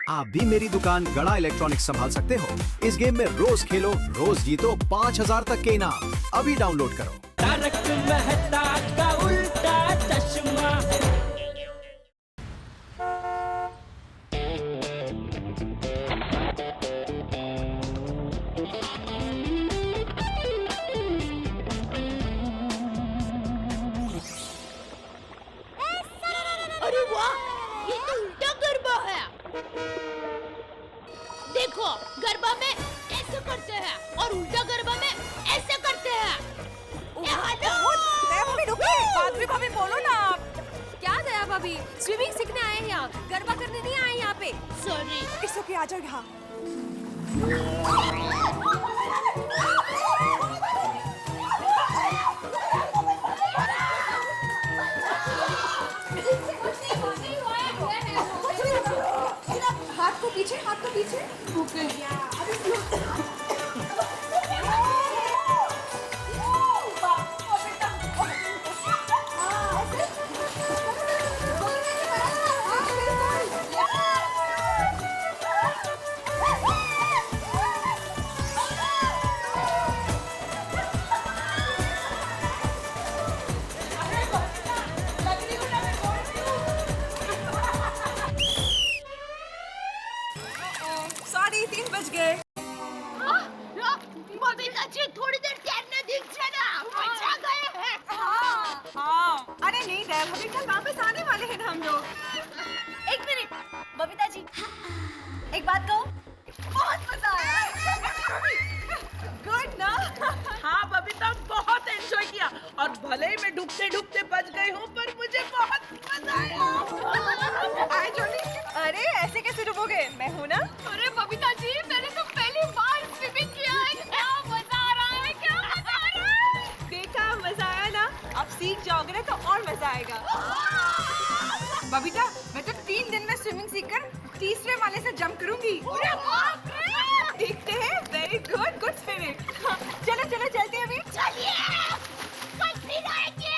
आप भी मेरी दुकान गड़ा इलेक्ट्रॉनिक्स संभाल सकते हो। इस गेम में रोज खेलो, रोज जीतो 5000 तक के इनाम। अभी डाउनलोड करो। तारक मेहता का उल्टा चश्मा। अरे वाह, ये तो उल्टा गरबा है। देखो, गरबा में ऐसे करते हैं और उल्टा गरबा में ऐसे करते हैं। भाभी भाभी बोलो ना आप। क्या दया भाभी, स्विमिंग सीखने आए हैं यहाँ, गरबा करने नहीं आए यहाँ पे। सॉरी। इट्स ओके, आ जाओ यहाँ। हाथ को पीछे, हाथ को पीछे। सॉरी, 3 बज गए। बबीता जी, थोड़ी देर कैमरा दिख जाना, मजा गए हैं। हाँ, अरे नहीं दया भाभी, कल वापस आने वाले हैं ना हम लोग। एक मिनट, बबीता जी, एक बात कहूँ? बहुत मजा आया। गुड ना? हाँ बबीता, बहुत एंजॉय किया और भले ही मैं डूबते डूबते बच गई हूँ पर मुझे बहुत मजा आया। हाय जोली। अरे ऐसे कैसे डूबोगे? मैं हूँ ना। अरे बबीता जी, मैंने तो पहली बार स्विमिंग किया है। क्या मजा आ रहा है, क्या मजा आ रहा है। देखा, मजा आया ना? अब सीख जाओगे ना तो और मजा आएगा। बबीता, मैं तो 3 दिन में स्विमिंग सीखकर तीसरे वाले से जंप करूंगी। देखते हैं। Very good, good spirit. चलो चलो, चलते हैं अभी। चलिए, कल फिर आएंगे।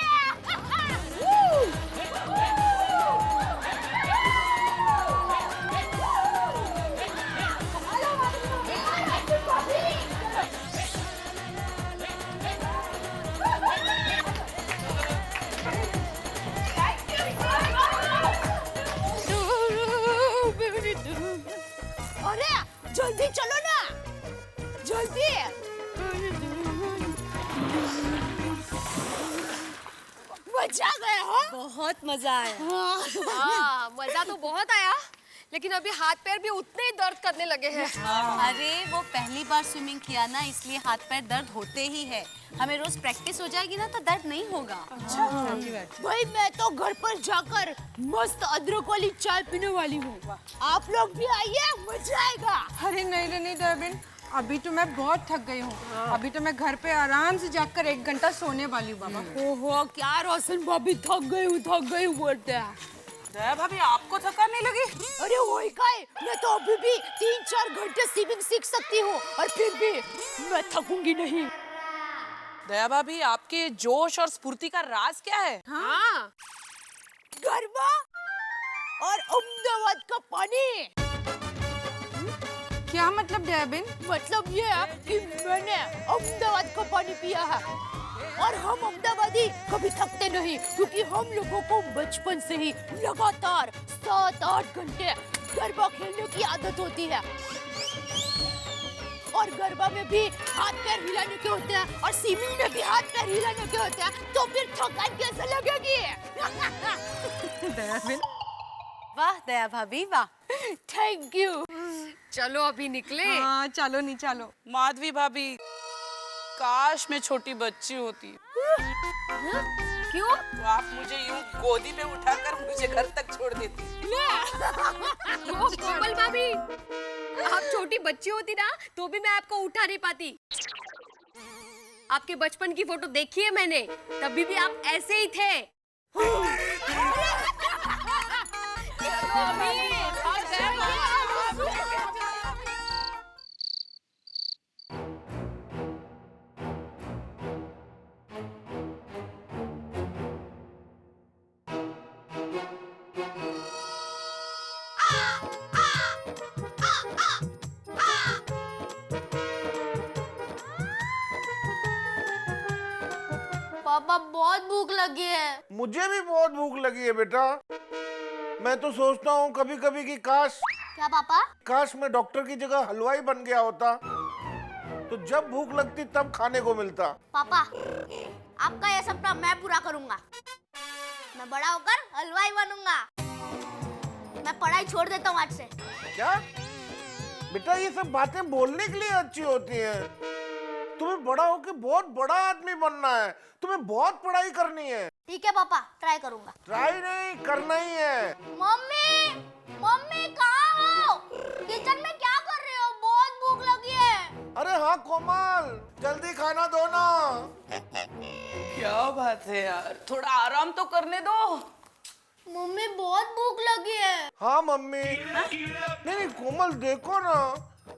अरे जल्दी चलो ना, जल्दी। मजा गया हो? बहुत मजा आया। हाँ, मजा तो बहुत आया, लेकिन अभी हाथ पैर भी उतने ही दर्द करने लगे हैं। अरे वो पहली बार स्विमिंग किया ना, इसलिए हाथ पैर दर्द होते ही है। हमें रोज प्रैक्टिस हो जाएगी ना तो दर्द नहीं होगा। भाई, मैं तो घर पर जाकर मस्त अदरक वाली चाय पीने वाली हूँ। आप लोग भी आइए, मजा आएगा। अरे नहीं नहीं दयाबिन, अभी तो मैं बहुत थक गई हूँ। अभी तो मैं घर पे आराम से जाकर 1 घंटा सोने वाली हूँ बाबा। ओहो, क्या रोशन भाभी, थक गई हूँ बोलते हैं। दया भाभी, आपको थकान नहीं लगी? अरे वही का है, मैं तो अभी भी 3-4 घंटे स्विमिंग सीख सकती हूँ और फिर भी मैं थकूंगी नहीं। दया भाभी, आपके जोश और स्फूर्ति का राज क्या है? हाँ, गरबा और अहमदाबाद का पानी। क्या मतलब दयाबिन? मतलब ये है कि मैंने अहमदाबाद का पानी पिया है और हम अहमदाबादी कभी थकते नहीं, क्योंकि हम लोगों को बचपन से ही लगातार 7-8 घंटे गरबा खेलने की आदत होती है। और गरबा में भी हाथ पैर हिलाने के होते हैं और स्विमिंग में भी हाथ पैर हिलाने के होते हैं, तो फिर थकान कैसे लगेगी? दयाबिन, वाह दया भाभी वाह। Thank you. चलो अभी निकले। हाँ चलो नहीं चलो। माधवी भाभी, काश मैं छोटी बच्ची होती। क्यों? तो आप मुझे यूं गोदी में उठाकर मुझे घर तक छोड़ देती। ओ कोमल भाभी, आप छोटी बच्ची होती ना तो भी मैं आपको उठा नहीं पाती। आपके बचपन की फोटो देखी है मैंने, तभी भी आप ऐसे ही थे। पापा बहुत भूख लगी है। मुझे भी बहुत भूख लगी है बेटा। मैं तो सोचता हूँ कभी कभी कि काश क्या पापा? काश मैं डॉक्टर की जगह हलवाई बन गया होता, तो जब भूख लगती तब खाने को मिलता। पापा, आपका यह सपना मैं पूरा करूंगा। मैं बड़ा होकर हलवाई बनूंगा। मैं पढ़ाई छोड़ देता हूँ आज से। क्या बेटा, ये सब बातें बोलने के लिए अच्छी होती हैं। तुम्हें बड़ा होकर बहुत बड़ा आदमी बनना है, तुम्हें बहुत पढ़ाई करनी है। ठीक है पापा, ट्राई करूंगा। ट्राई नहीं, करना ही है। मम्मी, मम्मी कहाँ हो? किचन में क्या कर रहे हो? बहुत भूख लगी है। अरे हाँ कोमल, जल्दी खाना दो ना। क्या बात है यार, थोड़ा आराम तो करने दो। मम्मी बहुत भूख लगी है। हाँ मम्मी। नहीं कोमल, देखो ना,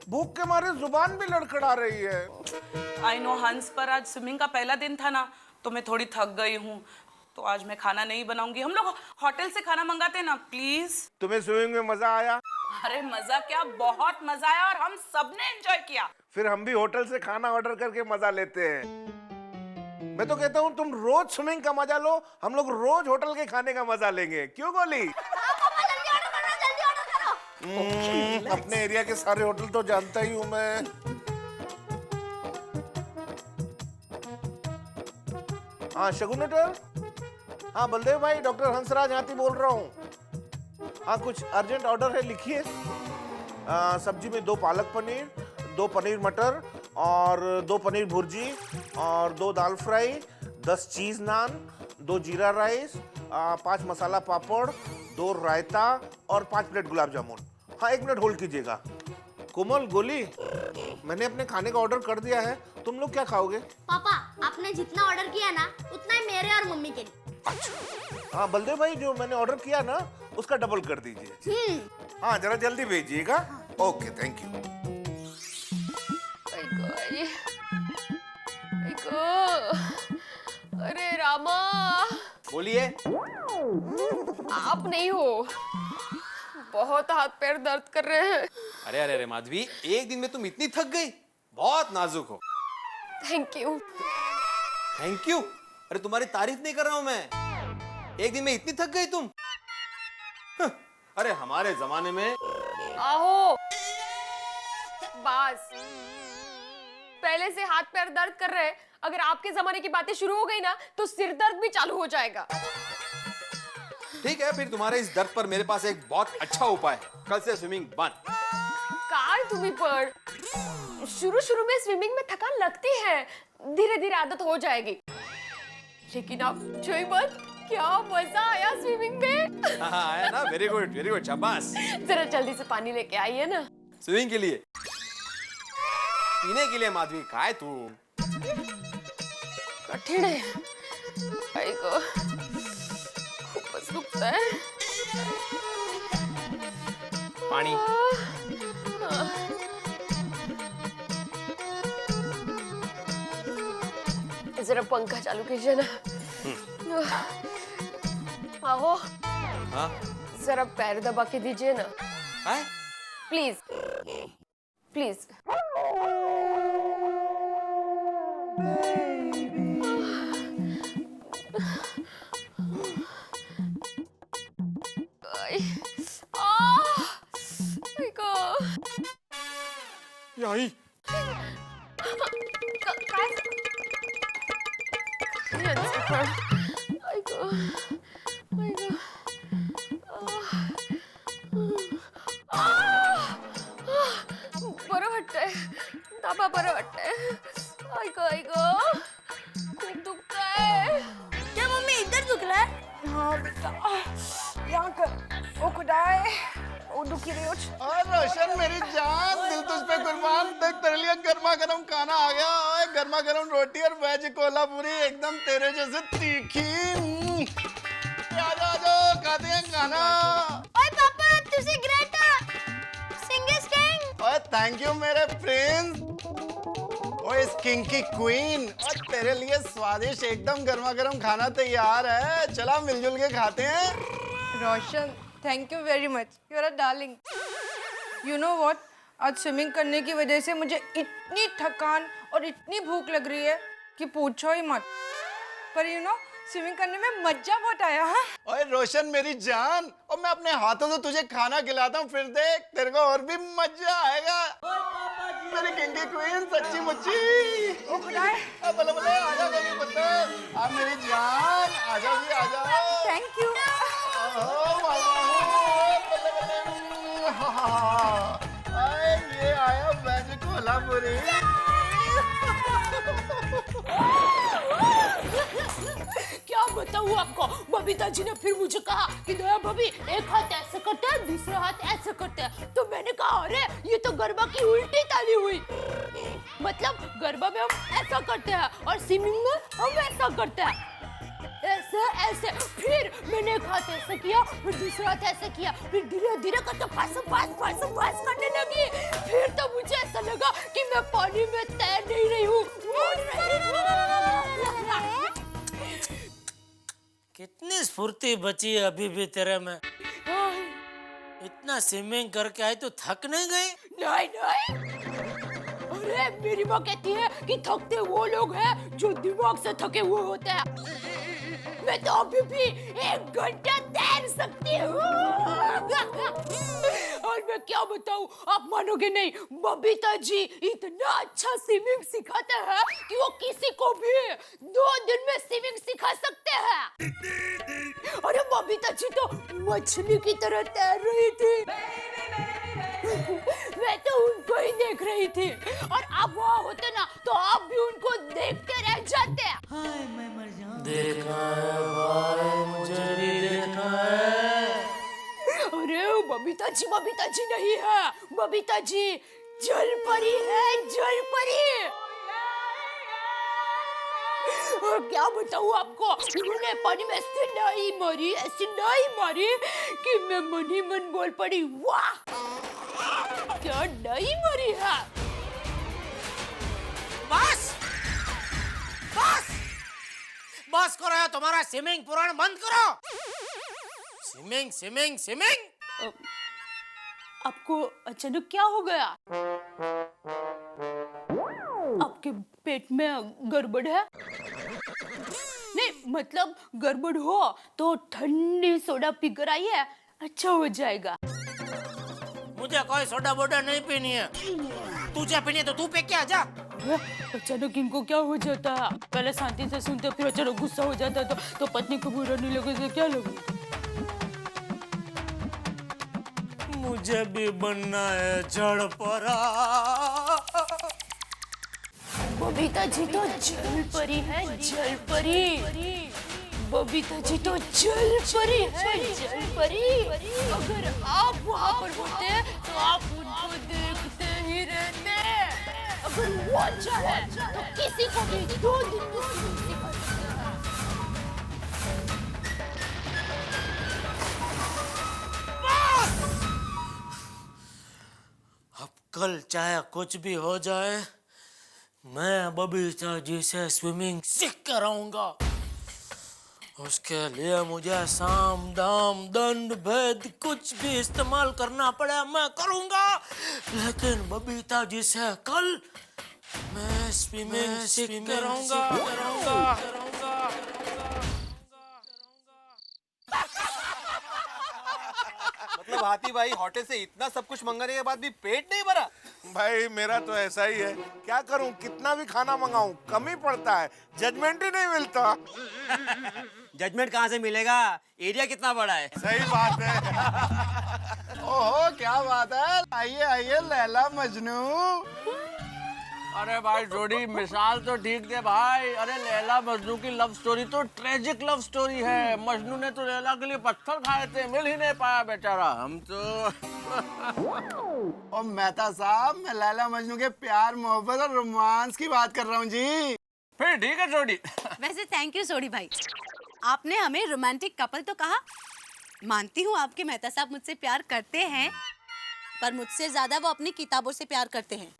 भूख के मारे जुबान भी लड़खड़ा रही है। आई नो हंस, पर आज स्विमिंग का पहला दिन था ना, तो मैं थोड़ी थक गई हूँ। तो आज मैं खाना नहीं बनाऊंगी। हम लोग होटल से खाना मंगाते हैं ना, प्लीज। तुम्हें स्विमिंग में मजा आया? अरे मजा क्या, बहुत मजा आया और हम सबने एंजॉय किया। फिर हम भी होटल से खाना ऑर्डर करके मजा लेते हैं। मैं तो कहता हूँ तुम रोज स्विमिंग का मजा लो, हम लोग रोज होटल के खाने का मजा लेंगे। क्यों गोली? अपने एरिया के सारे होटल तो जानता ही हूँ मैं। हाँ शगुन होटल। हाँ बलदेव भाई, डॉक्टर हंसराज हाथी बोल रहा हूँ। हाँ कुछ अर्जेंट ऑर्डर है, लिखिए। सब्जी में 2 पालक पनीर, 2 पनीर मटर और 2 पनीर भुर्जी और 2 दाल फ्राई, 10 चीज नान, 2 जीरा राइस, 5 मसाला पापड़, 2 रायता और 5 प्लेट गुलाब जामुन। हाँ 1 मिनट होल्ड कीजिएगा। कोमल, गोली, मैंने अपने खाने का ऑर्डर कर दिया है, तुम लोग क्या खाओगे? पापा, आपने जितना ऑर्डर किया ना, उतना ही मेरे और मम्मी के लिए। अच्छा। हाँ बलदेव भाई, जो मैंने ऑर्डर किया ना उसका डबल कर दीजिए। हाँ जरा जल्दी भेजिएगा। Okay, thank you. अरे रामा, बोलिए। आप नहीं हो, बहुत हाथ पैर दर्द कर रहे हैं। अरे अरे अरे माधवी, एक दिन में तुम इतनी थक गई? बहुत नाजुक हो। Thank you. Thank you? अरे तुम्हारी तारीफ नहीं कर रहा हूं मैं। एक दिन में इतनी थक गई तुम? अरे हमारे जमाने में। आहो, बस। पहले से हाथ पैर दर्द कर रहे हैं, अगर आपके जमाने की बातें शुरू हो गई ना, तो सिर दर्द भी चालू हो जाएगा। ठीक है, फिर तुम्हारे इस दर्द पर मेरे पास एक बहुत अच्छा उपाय है। कल से स्विमिंग बंद। कार तुम्हें पर शुरू शुरू में स्विमिंग में थकान लगती है, धीरे धीरे आदत हो जाएगी। लेकिन आप जोई मत, क्या मजा आया स्विमिंग में। हाँ आया ना, वेरी गुड, शाबाश। जरा जल्दी से पानी लेके आइए ना। स्विमिंग के लिए? पीने के लिए माधवी, काय तू? कठिन है, आई को खूबच दुखता है। पानी। जरा पंखा चालू कीजिए ना। आओ। हाँ? जरा पैर दबा के दीजिए ना, काय? Please please. यही। बरं वाटतंय, दाबा बरं वाटतंय। ऐक खूप दुखतंय। क्या मम्मी इधर दुख रहा है? हाँ बेटा, यहाँ कर, वो खुदाए, वो दुखी रही हो। और रोशन मेरी जान, दिल तुझ पे कुर्बान। देख तेरे लिए गर्मा गर्म खाना आ गया। ओए गर्मा गर्म रोटी और वेज कोल्हापुरी, एकदम तेरे जैसे तीखी। आजा खाते हैं खाना। ओए पापा, तुझे ग्रेट सिंग इज किंग। ओए थैंक यू मेरे प्रिंस। ओए इस किंग की क्वीन। और तेरे लिए स्वादिष्ट एकदम गर्मा गर्म खाना तैयार है। चला मिलजुल के खाते हैं। Roshan, thank you very much, you are a darling. You know what, आज स्विमिंग करने की वजह से मुझे इतनी थकान और इतनी भूख लग रही है कि पूछो ही मत। पर यू नो स्विमिंग करने में मजा बहुत आया है। ओए रोशन मेरी जान, और मैं अपने हाथों से तुझे खाना खिलाता हूँ, फिर देख तेरे को और भी मजा आएगा। मेरी किंकी क्वीन सच्ची मुच्ची। ओ खुदाए, अब बल्ले बल्ले आजा मेरी पुत्र, आ मेरी जान, आजा जी आजा। Thank you. बल्ले बल्ले, ये आया मैजिक कोल्हापुरी। क्या बताऊँ आपको, बबीता जी ने फिर मुझे कहा कि दया भाभी एक हाथ ऐसे करते हैं, दूसरा हाथ ऐसे करते हैं। तो मैंने कहा अरे ये तो गरबा की उल्टी ताली हुई। मतलब गरबा में हम ऐसा करते हैं और स्विमिंग में हम ऐसा करते हैं, ऐसे ऐसे। फिर मैंने एक हाथ ऐसे किया, फिर दूसरा हाथ ऐसे किया, फिर धीरे धीरे करके पास करने लगी। फिर तो मुझे ऐसा लगा कि मैं पानी में तैर नहीं रही हूँ। कितनी स्फूर्ति बची है अभी भी तेरे में। इतना स्विमिंग करके आई तो थक नहीं गई? नहीं नहीं, अरे मेरी माँ कहती है कि थकते वो लोग हैं जो दिमाग से थके हुए होते हैं। मैं तो अभी भी 1 घंटा तैर सकती हूँ। और मैं क्या बताऊँ, आप मानोगे नहीं, बबीता जी इतना अच्छा स्विमिंग सिखाते हैं कि वो किसी को भी 2 दिन में स्विमिंग सिखा सकते हैं। अरे बबीता जी तो मछली की तरह तैर रही थी। मैं तो उनको ही देख रही थी, और आप वहाँ होते ना तो आप भी उनको देखते रह जाते। देखा है भाई, मुझे भी देखा है। अरे बबीता जी नहीं है, बबीता जी जल परी है, जल परी। और क्या बताऊँ आपको, उन्होंने पानी में ऐसी नहीं मारी कि मैं मन ही मन बोल पड़ी, वाह क्या नहीं मरी है। बस करो यार, तुम्हारा स्विमिंग पुराण बंद करो। स्विमिंग। आपको अचानक क्या हो गया? आपके पेट में गड़बड़ है? नहीं मतलब गड़बड़ हो तो ठंडी सोडा पीकर आइए, अच्छा हो जाएगा। मुझे कोई सोडा बोडा नहीं पीनी है। तुझे पीनी है तो तू पे क्या जा। अचानक इनको क्या हो जाता है, पहले शांति से सुनते फिर अचानक गुस्सा हो जाता है तो पत्नी को बुरा नहीं लगे तो क्या लगे? मुझे भी बनना है जड़ परा। बबीता जी तो जल परी है, जल परी। बबीता जी तो जल परी है, जल परी। अगर आप वहाँ पर होते तो आप उनको देखते ही रहते। अगर वो अच्छा है तो किसी को भी 2 दिन में स्विमिंग सिखा सकते हैं। अब कल चाहे कुछ भी हो जाए, मैं बबीता जी से स्विमिंग सीख कर आऊंगा। उसके लिए मुझे साम दाम दंड भेद कुछ भी इस्तेमाल करना पड़े मैं करूंगा, लेकिन बबीता जी से कल मैं स्विमिंग सीख कर आऊंगा। मतलब हाथी भाई होटल से इतना सब कुछ मंगाने के बाद भी पेट नहीं भरा? भाई मेरा तो ऐसा ही है, क्या करूं, कितना भी खाना मंगाऊं कम ही पड़ता है, जजमेंट ही नहीं मिलता। जजमेंट कहाँ से मिलेगा, एरिया कितना बड़ा है। सही बात है। ओहो क्या बात है, आइए आइए लैला मजनू। अरे भाई जोड़ी मिसाल तो ठीक दे भाई। अरे लैला मजनू की लव स्टोरी तो ट्रेजिक लव स्टोरी है। मजनू ने तो लैला के लिए पत्थर खाए थे, मिल ही नहीं पाया बेचारा। हम तो और मेहता साहब, मैं लैला मजनू के प्यार मोहब्बत और रोमांस की बात कर रहा हूँ जी। फिर ठीक है जोड़ी। वैसे थैंक यू सोडी भाई, आपने हमें रोमांटिक कपल तो कहा। मानती हूँ आपके मेहता साहब मुझसे प्यार करते हैं, पर मुझसे ज्यादा वो अपनी किताबों से प्यार करते हैं।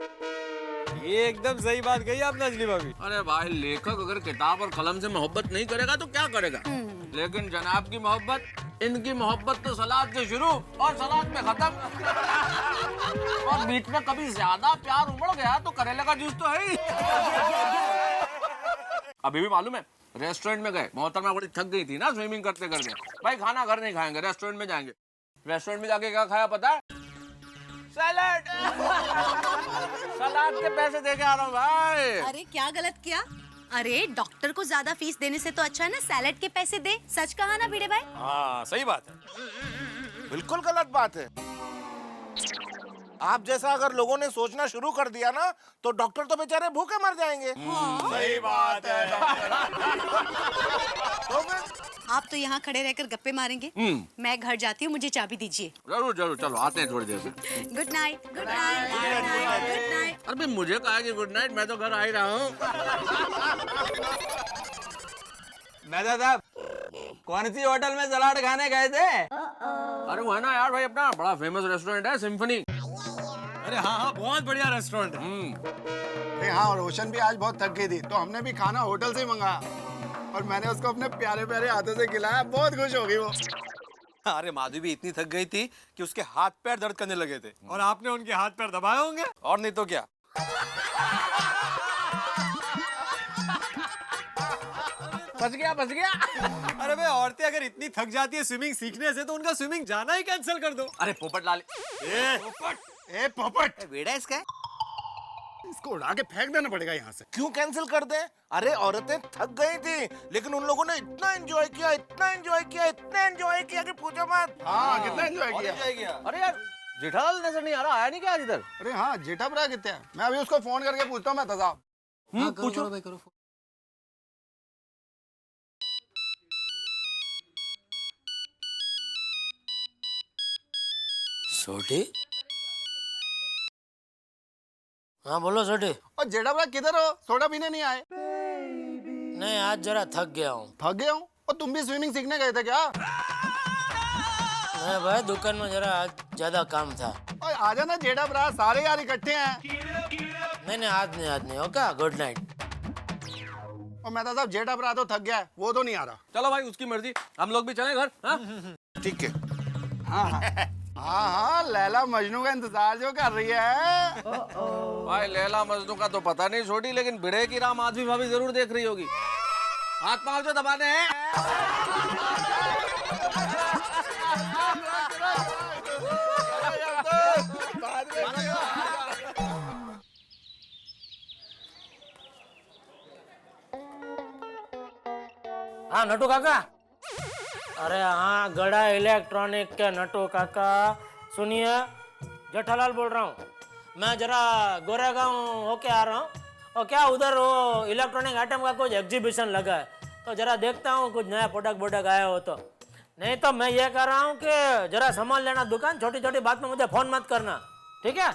ये एकदम सही बात कही आपने अंजलि भाभी। अरे भाई लेखक अगर किताब और कलम से मोहब्बत नहीं करेगा तो क्या करेगा। लेकिन जनाब की मोहब्बत, इनकी मोहब्बत तो सलाद से शुरू और सलाद में खत्म। और बीच में कभी ज्यादा प्यार उमड़ गया तो करेले का जूस तो है ही। अभी भी मालूम है रेस्टोरेंट में गए, मोहतरमा बड़ी थक गई थी ना स्विमिंग करते करते। भाई खाना घर नहीं खाएंगे, रेस्टोरेंट में जाएंगे। रेस्टोरेंट में जाके क्या खाया पता है? सैलेड। सलाद के पैसे दे के आ रहा हूँ भाई। अरे क्या गलत किया? अरे डॉक्टर को ज्यादा फीस देने से तो अच्छा है ना सैलेड के पैसे दे। सच कहा ना भिड़े भाई? हाँ सही बात है। बिल्कुल गलत बात है। आप जैसा अगर लोगों ने सोचना शुरू कर दिया ना तो डॉक्टर तो बेचारे भूखे मर जाएंगे। सही बात है। तो फिर आप तो यहाँ खड़े रहकर गप्पे मारेंगे, मैं घर जाती हूँ, मुझे चाबी दीजिए। जरूर जरूर, चलो आते हैं थोड़ी देर से। Good night. Good night. Good night. अरे मुझे कहा कि गुड नाइट, मैं तो घर आ ही रहा हूँ। मेहता साहब, कौन सी होटल में सलाद खाने गए थे? अरे वो है ना यार भाई, अपना बड़ा फेमस रेस्टोरेंट है सिम्फनी। अरे हाँ हाँ, बहुत बढ़िया रेस्टोरेंट है। अरे हाँ, रोशन भी आज बहुत थक गई थी तो हमने भी खाना होटल से ही मंगाया और मैंने उसको अपने प्यारे प्यारे हाथों से खिलाया। बहुत खुश हो गई वो। अरे माधवी भी इतनी थक गई थी कि उसके हाथ पैर दर्द करने लगे थे। और आपने उनके हाथ पैर दबाए होंगे। और नहीं तो क्या। फंस गया फंस गया। अरे भाई, औरतें अगर इतनी थक जाती है स्विमिंग सीखने से तो उनका स्विमिंग जाना ही कैंसिल कर दो। अरे पोपट लाल, ए पोपट, बेड़ा इसका है। इसको उड़ा के फेंक देना पड़ेगा यहाँ से। क्यों कैंसिल कर दें? अरे औरतें थक गई थी लेकिन उन लोगों ने इतना एंजॉय किया, इतना एंजॉय किया, इतना एंजॉय किया कि पूछो मत। हाँ, कितना एंजॉय किया। अरे यार जेठालाल नजर नहीं आ रहा, आया नहीं क्या आज इधर? अरे हाँ, जेठा भरा कितने हैं? मैं अभी उसको फोन करके पूछता हूँ। मेहता साहब, पूछो भाई करो। सोटी? हाँ बोलो सोटी। और जेठा भरा किधर हो? सोडा पीने नहीं आए? नहीं आज जरा थक गया हूँ। थक गया हूँ? और तुम भी स्विमिंग सीखने गए थे क्या? नहीं भाई, दुकान में जरा आज ज्यादा काम था। और आ जाना जेठा भरा, सारे यार इकट्ठे हैं। नहीं आज नहीं ओके, गुड नाइट। और मेहता साहब, जेठा भरा तो थक गया है, वो तो नहीं आ रहा। चलो भाई उसकी मर्जी, हम लोग भी चलें घर। हाँ ठीक है। हाँ हाँ, लैला मजनू का इंतजार जो कर रही है। भाई लैला मजनू का तो पता नहीं छोटी, लेकिन भिड़े की राम माधवी भाभी जरूर देख रही होगी। हाथ पांव जो दबाने हैं। हाँ नटू काका। अरे हाँ, गड़ा इलेक्ट्रॉनिक के नटू काका सुनिए, जेठालाल बोल रहा हूँ। मैं जरा गोरेगांव होके आ रहा हूँ और क्या उधर वो इलेक्ट्रॉनिक आइटम का कुछ एग्जीबिशन लगा है, तो जरा देखता हूँ कुछ नया प्रोडक्ट आया हो तो। नहीं तो मैं ये कह रहा हूँ कि जरा सामान लेना दुकान, छोटी छोटी बात में मुझे फोन मत करना, ठीक है?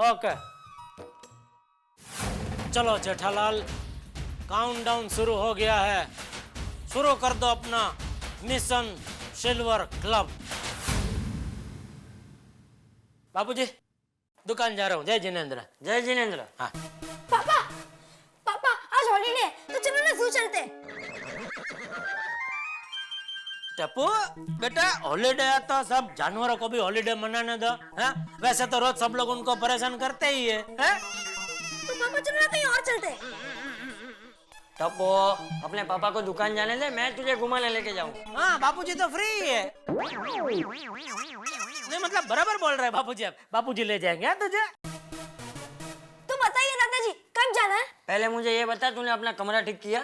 ओके चलो जेठालाल, काउंटडाउन शुरू हो गया है। शुरू कर दो अपना मिशन सिल्वर क्लब। बाबूजी दुकान जा रहा हूँ। जय जिनेंद्र। जय जिनेंद्र। हाँ पापा पापा, आज हॉलीडे तो चलो ना जू चलते। टप्पू बेटा, हॉलीडे है तो सब जानवरों को भी हॉलीडे मनाने दो। हैं? वैसे तो रोज सब लोग उनको परेशान करते ही है। तो पापा चलो ना कहीं और चलते। टप्पू अपने पापा को दुकान जाने दे, मैं तुझे घुमाने लेके जाऊँ। हाँ बापूजी तो फ्री है। नहीं मतलब बराबर बोल रहे हैं बापूजी, अब बापूजी ले जाएंगे तुझे। तो बताइए दादाजी कब जाना है? पहले मुझे ये बता, तूने अपना कमरा ठीक किया?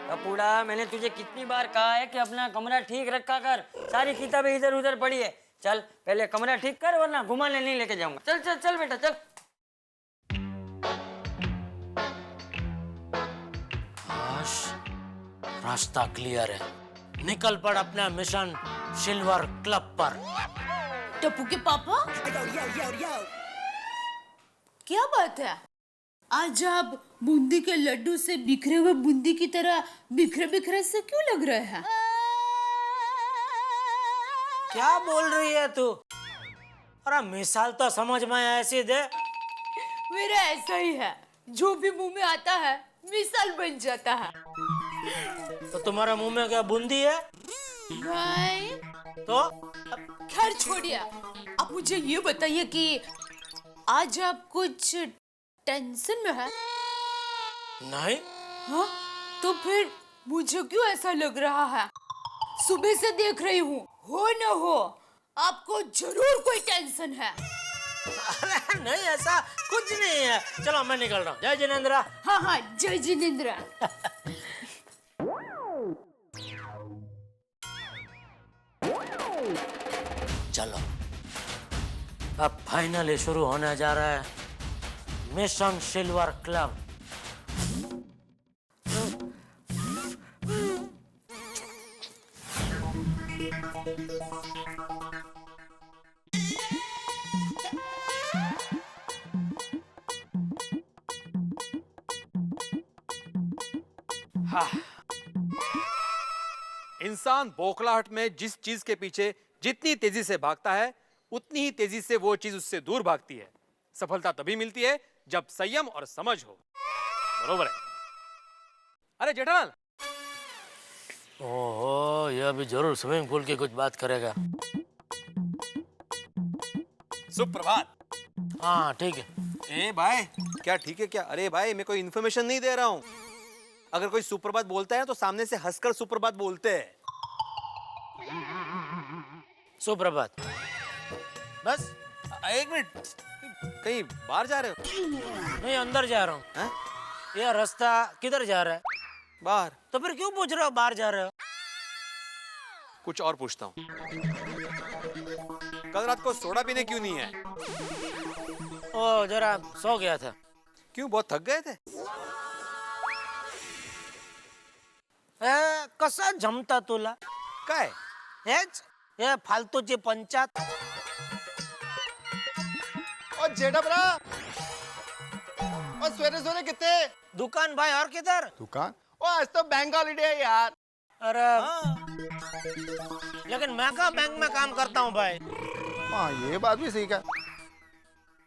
कपूड़ा, मैंने तुझे कितनी बार कहा है कि अपना कमरा ठीक रखा कर, सारी किताबें इधर उधर पड़ी है। चल पहले कमरा ठीक कर वरना घुमाने नहीं लेके जाऊंगा। चल चल चल बेटा चल। रास्ता क्लियर है, निकल पड़ अपना मिशन सिल्वर क्लब पर। टप्पू के पापा, क्या बात है? आज आप बूंदी के लड्डू से बिखरे हुए बूंदी की तरह बिखरे बिखरे से क्यों लग रहे हैं? क्या बोल रही है तू? अरे मिसाल तो समझ में ऐसी दे। मेरा ऐसा ही है, जो भी मुंह में आता है मिसाल बन जाता है। तो तुम्हारे मुंह में क्या बूंदी है? नहीं। तो खैर छोड़िए, आप मुझे ये बताइए कि आज आप कुछ टेंशन में है? नहीं। हाँ? तो फिर मुझे क्यों ऐसा लग रहा है? सुबह से देख रही हूँ, हो न हो आपको जरूर कोई टेंशन है। अरे नहीं, ऐसा कुछ नहीं है। चलो मैं निकल रहा हूँ। जय जिनेंद्र। हाँ हाँ, जय जिनेंद्र। चलो, अब फाइनली शुरू होने जा रहा है मिशन सिल्वर क्लब। इंसान बौखलाहट में जिस चीज के पीछे जितनी तेजी से भागता है उतनी ही तेजी से वो चीज उससे दूर भागती है। सफलता तभी मिलती है जब संयम और समझ हो। बरोबर है। अरे जेठालाल। ओहो, यह भी जरूर स्विमिंग पूल की कुछ बात करेगा। सुप्रभात। हाँ ठीक है। ए भाई, क्या ठीक है क्या? अरे भाई, मैं कोई इन्फॉर्मेशन नहीं दे रहा हूँ। अगर कोई सुप्रभात बोलता है तो सामने से हंसकर सुप्रभात बोलते हैं। सुप्रभात। बस एक मिनट, कहीं बाहर जा रहे हो? नहीं, अंदर जा रहा हूँ। यह रास्ता किधर जा रहा है? बाहर। तो फिर क्यों पूछ रहे हो बाहर जा रहे हो? कुछ और पूछता हूँ। कल रात को सोडा पीने क्यों नहीं है? ओ, जरा सो गया था। क्यों, बहुत थक गए थे? कसा जमता तुला काय? हेच हे फालतूची पंचायत। और जेठाबरा, और सवेरे कितने? दुकान भाई, और किधर? दुकान? ओ आज तो बैंक हॉलिडे है यार। अरे लेकिन मैं कहाँ बैंक में काम करता हूँ भाई। हाँ, ये बात भी सही है।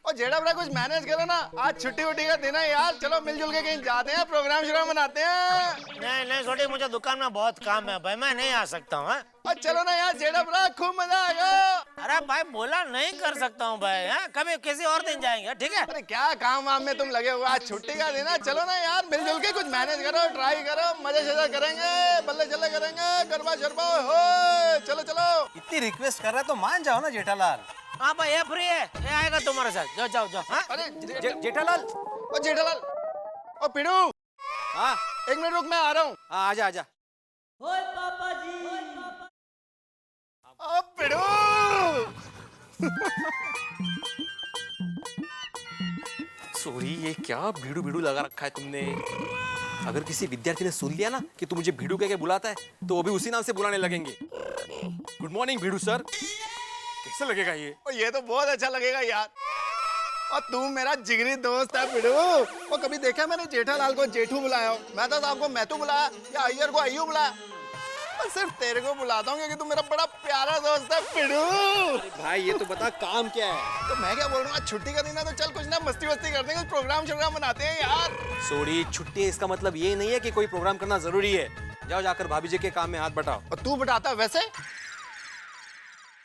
और जेठाबरा कुछ मैनेज करो ना, आज छुट्टी उट्टी का दिन है यार। चलो मिलजुल के कहीं जाते हैं, प्रोग्राम श्रोग्राम मनाते हैं। नहीं नहीं छोटी, मुझे दुकान में बहुत काम है भाई, मैं नहीं आ सकता हूँ। और चलो ना यार जेठाबरा, खूब मजा आएगा। अरे भाई बोला नहीं कर सकता हूँ भाई। कभी किसी और दिन जाएंगे, ठीक है? अरे क्या काम वाम में तुम लगे हुए, आज छुट्टी का दिन है। चलो ना यार, मिलजुल के कुछ मैनेज करो, ट्राई करो, मजे शजे करेंगे, बल्ले चले करेंगे, गरबा शरबा हो। चलो चलो। इतनी रिक्वेस्ट कर रहा है तो मान जाओ ना जेठालाल। हाँ भाई, ये फ्री है, ये आएगा तुम्हारे साथ। जाओ जाओ जाओ। हाँ? अरे जेठालाल। ओ जेठालाल, ओ पिड़ू। हाँ, एक मिनट रुक, मैं आ रहा हूँ। हाँ, आजा आजा। ओए पापा जी। ओ पिड़ू। सॉरी, ये क्या भीड़ू भीड़ू लगा रखा है तुमने? अगर किसी विद्यार्थी ने सुन लिया ना कि तू मुझे भीड़ू कह के बुलाता है तो वो भी उसी नाम से बुलाने लगेंगे। गुड मॉर्निंग भीड़ू सर। कैसा लगेगा ये? ये तो बहुत अच्छा लगेगा यार। और तू मेरा जिगरी दोस्त है पिड़ू। वो कभी देखा मैंने जेठालाल को जेठू बुलाया हो? मैं तो आपको मैथू बुलाया या अय्यर को अय्यू बुलाया। और सिर्फ तेरे को बुलाता हूँ क्योंकि तू मेरा बड़ा प्यारा दोस्त है पिड़ू। भाई ये तो बता काम क्या है? तो मैं क्या बोल रहा हूँ, छुट्टी का दिन है तो चल कुछ ना मस्ती वस्ती करते हैं, कुछ प्रोग्राम शोग्राम बनाते हैं यार। सॉरी, छुट्टी है इसका मतलब ये नहीं है कि कोई प्रोग्राम करना जरूरी है। जाओ जाकर भाभी जी के काम में हाथ बटाओ। और तू बटाता वैसे?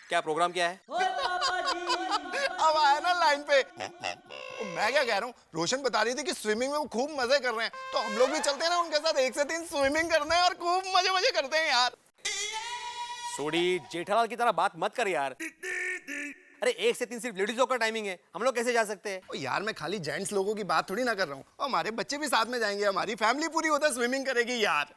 क्या प्रोग्राम क्या है? अब आया ना लाइन पे। मैं क्या कह रहा हूँ, रोशन बता रही थी कि स्विमिंग में वो खूब मजे कर रहे हैं, तो हम लोग भी चलते हैं ना उनके साथ, 1 से 3 स्विमिंग करते हैं और खूब मजे मजे करते हैं यार। सॉरी, जेठालाल की तरह बात मत कर यार। अरे 1 से 3 सिर्फ लेडीजों का टाइमिंग है, हम लोग कैसे जा सकते हैं? ओ यार, मैं खाली जेंट्स लोगों की बात थोड़ी ना कर रहा हूँ, हमारे बच्चे भी साथ में जाएंगे, हमारी फैमिली पूरी उधर स्विमिंग करेगी यार।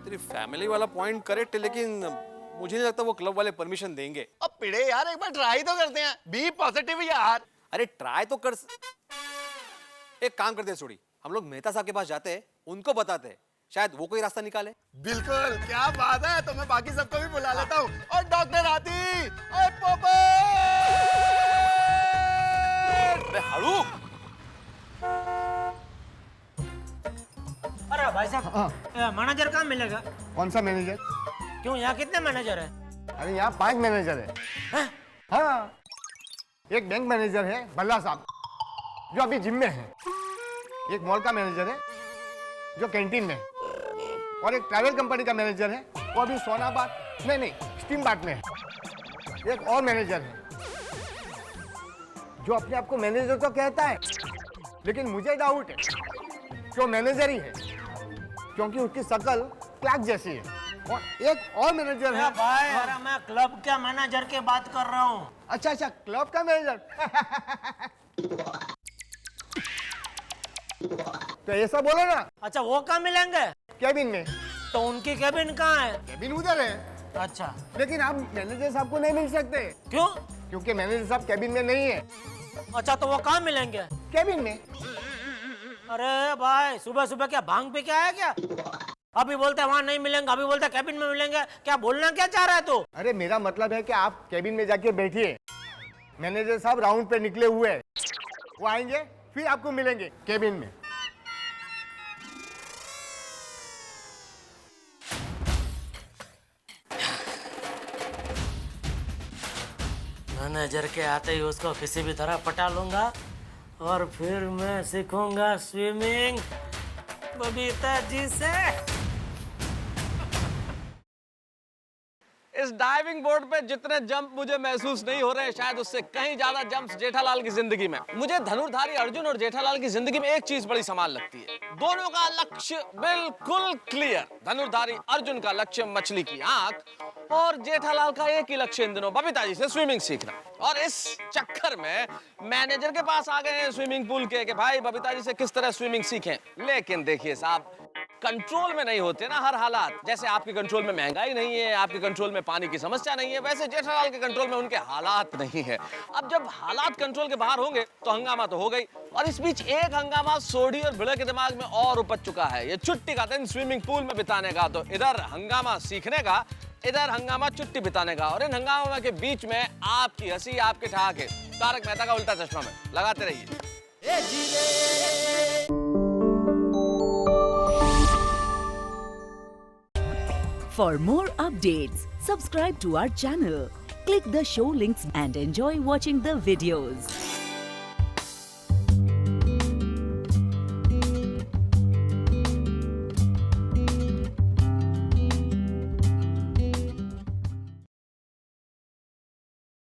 तेरी फैमिली वाला पॉइंट करेक्ट है, लेकिन मुझे नहीं लगता वो क्लब वाले परमिशन देंगे। अब पिड़े यार, एक बार ट्राई तो करते हैं, बी पॉजिटिव यार। अरे ट्राई तो कर। एक काम करते हैं सोडी, हम लोग मेहता साहब के पास जाते हैं, उनको बताते हैं, शायद वो कोई रास्ता निकाले। बिल्कुल, क्या बात है। तो मैं बाकी सबको भी बुला लेता हूँ। और डॉक्टर आती, और पोपो। अरे हड़ू। अरे भाई साहब, मैनेजर कहाँ मिलेगा? कौन सा मैनेजर? क्यों, यहाँ कितने मैनेजर है? अरे यहाँ 5 मैनेजर है। हाँ, एक बैंक मैनेजर है भल्ला साहब, जो अभी जिम में है। एक मॉल का मैनेजर है जो कैंटीन में है। और एक ट्रैवल कंपनी का मैनेजर है, वो अभी सोनाबाद नहीं स्टीम बाट में है। एक और मैनेजर है जो अपने आप को मैनेजर तो कहता है, लेकिन मुझे डाउट है कि वो मैनेजर ही है। क्योंकि उसकी शक्ल क्लैक जैसी है। और एक और मैनेजर है। भाई अरे मैं क्लब के मैनेजर की बात कर रहा हूँ। अच्छा अच्छा, क्लब का मैनेजर। तो ऐसा बोलो ना। अच्छा वो कहाँ मिलेंगे? केबिन में। तो उनकी केबिन कहाँ है? केबिन उधर है। अच्छा लेकिन आप मैनेजर साहब को नहीं मिल सकते। क्यों? क्योंकि मैनेजर साहब केबिन में नहीं है। अच्छा तो वो कहाँ मिलेंगे? केबिन में। अरे भाई सुबह सुबह क्या भांग पे क्या है क्या? अभी बोलते हैं वहाँ नहीं मिलेंगे, अभी बोलते हैं केबिन में मिलेंगे। क्या बोलना क्या चाह रहा है तू? अरे मेरा मतलब है कि आप केबिन में जाके बैठिए। मैनेजर साहब राउंड पे निकले हुए हैं, वो आएंगे फिर आपको मिलेंगे केबिन में। मैनेजर के आते ही उसको किसी भी तरह पटा लूंगा और फिर मैं सीखूंगा स्विमिंग बबीता जी से। इस डाइविंग बोर्ड पे जितने जंप मुझे महसूस नहीं हो रहे, शायद उससे कहीं ज्यादा जंप्स जेठालाल की जिंदगी में। मुझे धनुर्धारी अर्जुन और जेठालाल की जिंदगी में एक चीज बड़ी समान लगती है, दोनों का लक्ष्य बिल्कुल क्लियर। धनुर्धारी अर्जुन का लक्ष्य मछली की आंख और जेठालाल का एक ही लक्ष्य इन दिनों बबीता जी से स्विमिंग सीखना। और इस चक्कर में मैनेजर के पास आ गए हैं स्विमिंग पूल के कि भाई बबीता जी से किस तरह स्विमिंग सीखें। लेकिन देखिए साहब, कंट्रोल में नहीं होते ना हर हालात। जैसे आपके कंट्रोल में महंगाई नहीं है, आपके कंट्रोल में पानी की समस्या नहीं है, वैसे जेठालाल के कंट्रोल में उनके हालात नहीं है। अब जब हालात कंट्रोल के बाहर होंगे तो हंगामा तो हो गई। और इस बीच एक हंगामा सोढ़ी और भिड़े के दिमाग में और उपज चुका है। ये छुट्टी का दिन स्विमिंग पूल में बिताने का, तो इधर हंगामा सीखने का, इधर हंगामा छुट्टी बिताने का। और इन हंगामा के बीच में आपकी हंसी, आपके ठहाके। तारक मेहता का उल्टा चश्मा में लगाते रहिए। For more updates, subscribe to our channel, click the show links and enjoy watching the videos.